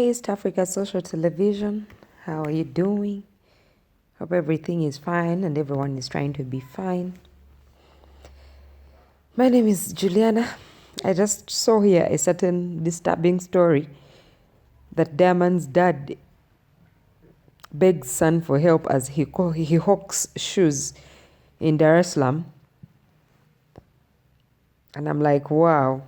East Africa Social Television. How are you doing? Hope everything is fine and everyone is trying to be fine. My name is Juliana. I just saw here a certain disturbing story that Diamond's dad begs son for help as he hawks shoes in Dar es Salaam. And I'm like, wow.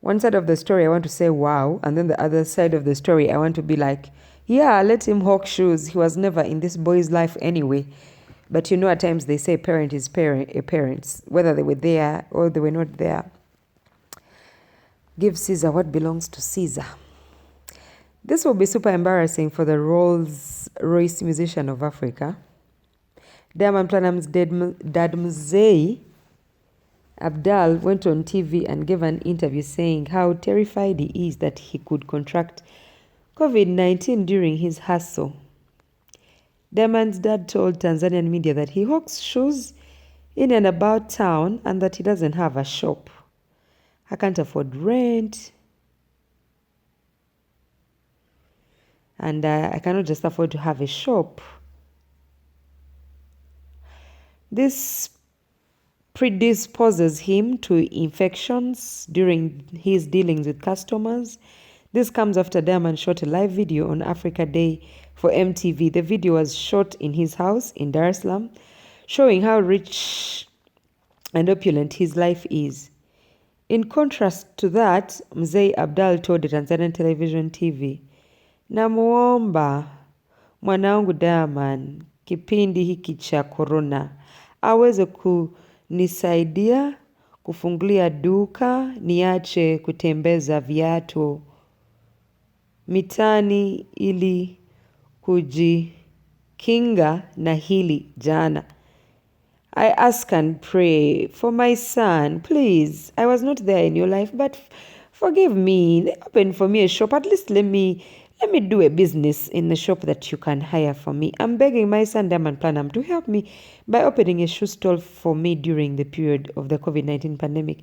One side of the story, I want to say, wow. And then the other side of the story, I want to be like, yeah, let him hawk shoes. He was never in this boy's life anyway. But you know, at times they say parent is parents, whether they were there or they were not there. Give Caesar what belongs to Caesar. This will be super embarrassing for the Rolls-Royce musician of Africa. Diamond Platnumz dad Mzee Abdal went on TV and gave an interview saying how terrified he is that he could contract COVID-19 during his hustle. Diamond's dad told Tanzanian media that he hawks shoes in and about town and that he doesn't have a shop. I can't afford rent. And I cannot just afford to have a shop. This predisposes him to infections during his dealings with customers. This comes after Diamond shot a live video on Africa Day for MTV. The video was shot in his house in Dar es Salaam, showing how rich and opulent his life is. In contrast to that, Mzee Abdal told the Tanzanian television TV, "Namuomba mwanangu Diamond kipindi hiki cha corona aweze kunisaidia kufungulia duka, niache kutembeza viatu mitani ili kujikinga na hili jana. I ask and pray for my son, please. I was not there in your life, but forgive me. Open for me a shop. At least let me do a business in the shop that you can hire for me. I'm begging my son Diamond Platnumz to help me by opening a shoe stall for me during the period of the COVID-19 pandemic.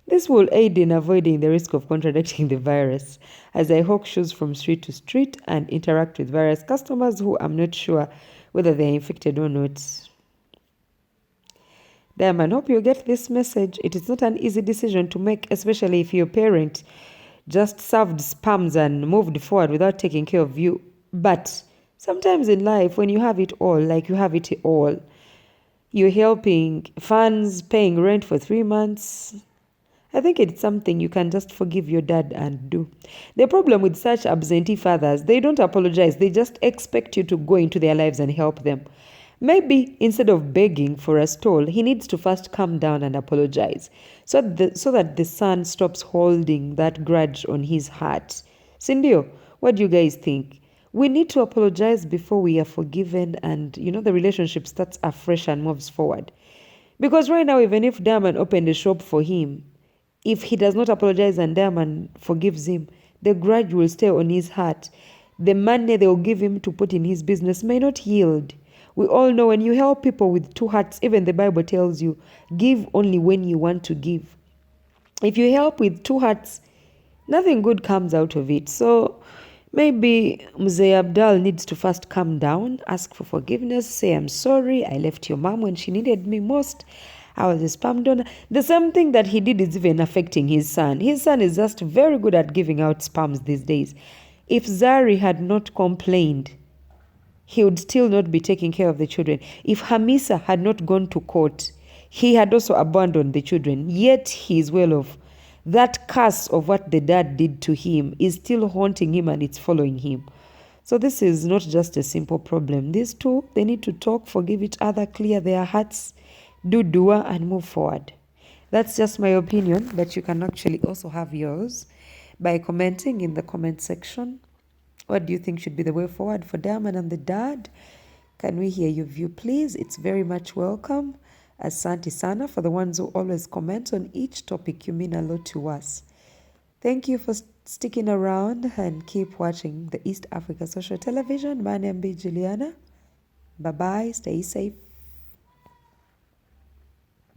This will aid in avoiding the risk of contracting the virus, as I hawk shoes from street to street and interact with various customers who I'm not sure whether they're infected or not." Diamond, hope you get this message. It is not an easy decision to make, especially if your parent just served spams and moved forward without taking care of you. But sometimes in life, when you have it all, like you have it all, you're helping funds, paying rent for 3 months, I think it's something you can just forgive your dad and do. The problem with such absentee fathers, they don't apologize. They just expect you to go into their lives and help them. Maybe instead of begging for a stall, he needs to first calm down and apologize so that the son stops holding that grudge on his heart. Sindio, what do you guys think? We need to apologize before we are forgiven and, the relationship starts afresh and moves forward. Because right now, even if Diamond opened a shop for him, if he does not apologize and Diamond forgives him, the grudge will stay on his heart. The money they will give him to put in his business may not yield. We all know when you help people with two hearts, even the Bible tells you, give only when you want to give. If you help with two hearts, nothing good comes out of it. So maybe Mzee Abdal needs to first calm down, ask for forgiveness, say, "I'm sorry, I left your mom when she needed me most. I was a spam donor." The same thing that he did is even affecting his son. His son is just very good at giving out spams these days. If Zari had not complained, he would still not be taking care of the children. If Hamisa had not gone to court, he had also abandoned the children. Yet he is well off. That curse of what the dad did to him is still haunting him and it's following him. So this is not just a simple problem. These two, they need to talk, forgive each other, clear their hearts, do dua and move forward. That's just my opinion, but you can actually also have yours by commenting in the comment section. What do you think should be the way forward for Diamond and the dad? Can we hear your view, please? It's very much welcome. Asante sana for the ones who always comment on each topic. You mean a lot to us. Thank you for sticking around and keep watching the East Africa Social Television. My name is Juliana. Bye-bye. Stay safe.